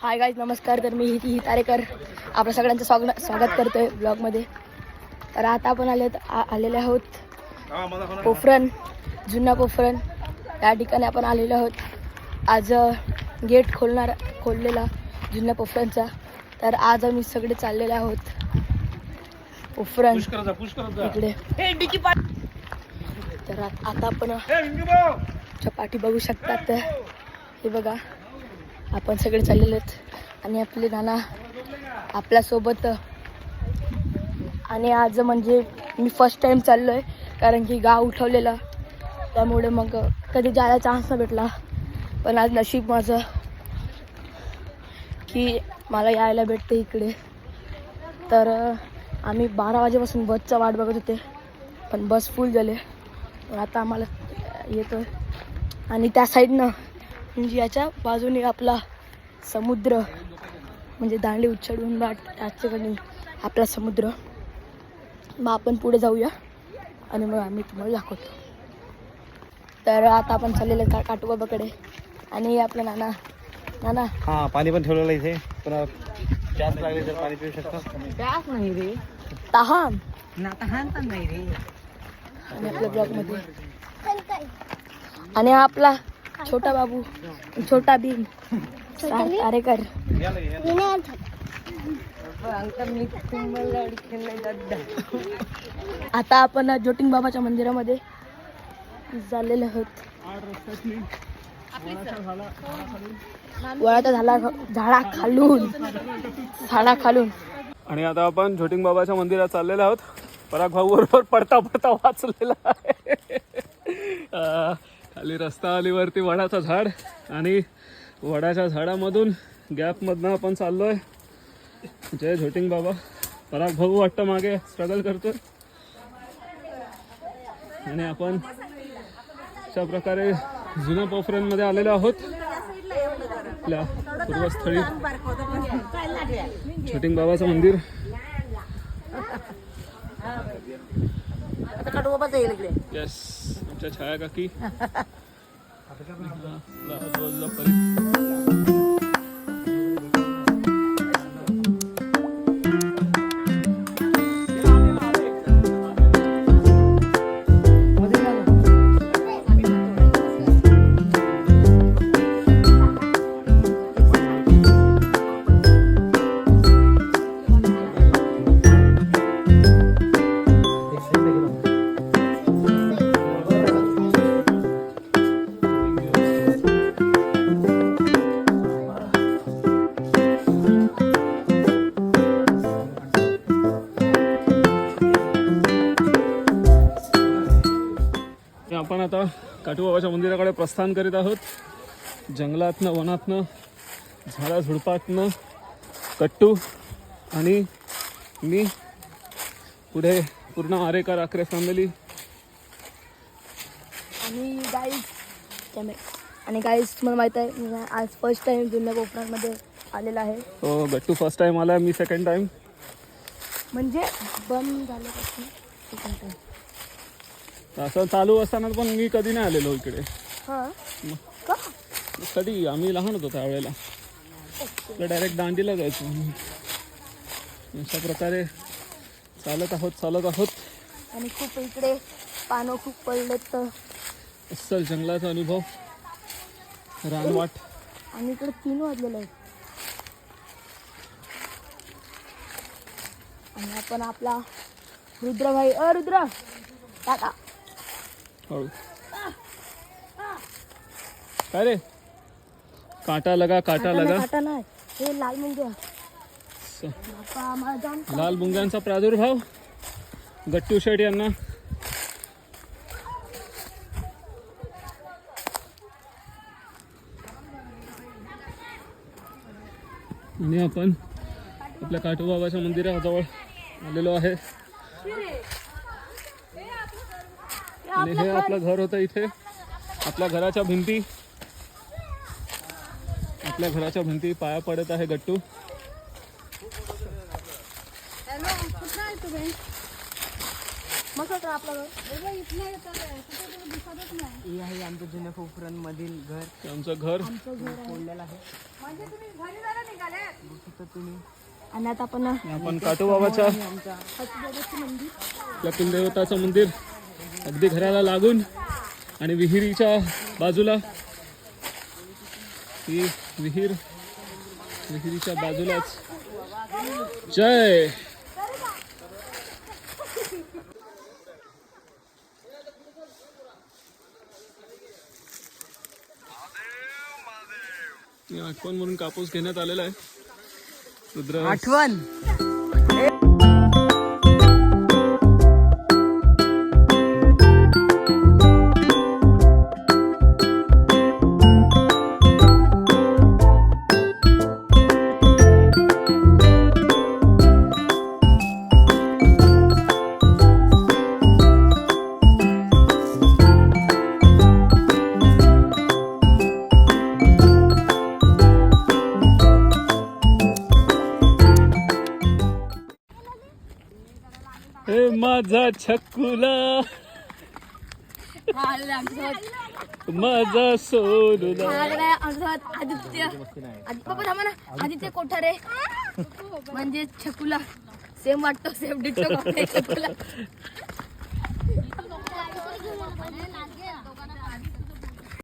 Hi guys, नमस्कार. तर मी ही तारेकर आपल्या सगळ्यांचं स्वागत करतोय ब्लॉगमध्ये. तर आता आपण आलेले आहोत पोफरण, जुना पोफरण या ठिकाणी आपण आलेलो आहोत. आज गेट खोललेला जुना पोफरणचा. तर आज आम्ही सगळे चाललेले आहोत पोफरण इकडे. तर आता आपण पाठी बघू शकतात. हे बघा, आपण सगळे चाललेले आहेत आणि आपले नाना आपल्यासोबत. आणि आज म्हणजे मी फर्स्ट टाइम चाललो आहे, कारण की गाव उठवलेला, त्यामुळे मग कधी जायला चान्स नाही भेटला. पण आज नशीब माझं की मला यायला भेटते इकडे. तर आम्ही 12 वाजेपासून बसचा वाट बघत होते, पण बस फुल झाले. आता आम्हाला येतो आणि त्या साईडनं म्हणजे याच्या बाजूने आपला समुद्र, म्हणजे दांडी उचलून याच्याकडे आपला समुद्र. मग आपण पुढे जाऊया आणि मग आम्ही तुम्हाला दाखवतो. तर आता आपण चाललेलं काटोबाबाकडे. आणि आपलं नाना हां, पाणी पण ठेवलेलं इथे. पण जास्त लागले तर पाणी पिऊ शकता. प्यास नाही रे, तहान पण नाही रे. आणि आपल्या ब्लॉगमध्ये आणि हा आपला छोटा बाबू, छोटा भीम तारेकर. आता आपण जोटिंग बाबाच्या मंदिरामध्ये चाललेलो आहोत. वळाचा झाडा खालून. आणि आता आपण झोटिंग बाबाच्या मंदिरात चाललेलो आहोत. पराग भाऊ बरोबर पडता वाचलेला आहे. खाली रस्ता आलीवरती वडाचं झाड, आणि वडाच्या झाडामधून गॅपमधनं आपण चाललोय. जय झोटिंग बाबा. पराग भाऊ वाटतं मागे स्ट्रगल करतोय. आणि आपण अशा प्रकारे जुन्या पोफरणमध्ये आलेलो आहोत, आपल्या पूर्वस्थळी झोटिंग बाबाचं मंदिर. येस, आमच्या छाया काकी. आपण आता काटोबाबाच्या मंदिराकडे प्रस्थान करीत आहोत. जंगलातनं, वनातनं, झाडाझुडपातनं कट्टू आणि मी पुढे पूर्ण आरेकर आखरे फॅमिली. आणि गाईज तुम्हाला माहित आहे, मी आज फर्स्ट टाइम जुन्या पोफरणमध्ये आलेला आहे. हो, गट्टू फर्स्ट टाइम आला, मी सेकंड टाइम. म्हणजे बंद झाल्यापासून सेकंड टाइम. असं चालू असताना पण मी कधी नाही आलेलो इकडे. हां का? कधी आम्ही लहान होतो त्यावेळेला डायरेक्ट दांडीला जायचो. अशा प्रकारे चालत आहोत. आणि खूप इकडे पानं खूप पडले, तर अस्सल जंगलाचा अनुभव, रानवाट. आणि इकडे 3 वाजलेले आहेत. आणि आपण आपला रुद्रभाई, रुद्र टाटा. हळू. काय रे, काटा लगा. काटा नाही, हे लाल मुंग्या. लाल मुंग्यांचा प्रादुर्भाव गट्टू शेट यांना. आणि आपण आपल्या काटोबाबाच्या मंदिराजवळ आलेलो आहे. आणि हे आपलं घर होतं. इथे आपल्या घराच्या भिंती पाया पडत आहे गट्टू. मग काय आपलं घर हे आहे आमच्या जुन्या कोपऱ्यांमधील घर. आमचं घर फोडलेलं आहे. तिथं तुम्ही आणि आता आपण आपण काटोबाबाच्या आमच्या आपल्या कुलदेवताचं मंदिर अगदी घराला लागून आणि विहिरीच्या बाजूला ही विहिरीच्या बाजूलाच जय आठवण म्हणून कापूस घेण्यात आलेला आहे. रुद्र आठवण. हे माझा छकुला माझा सोनुला. आदित्य पप्पा थांबा ना. आदित्य कोठारे म्हणजे छकुला सेम वाटतो. Same ditto छकुला.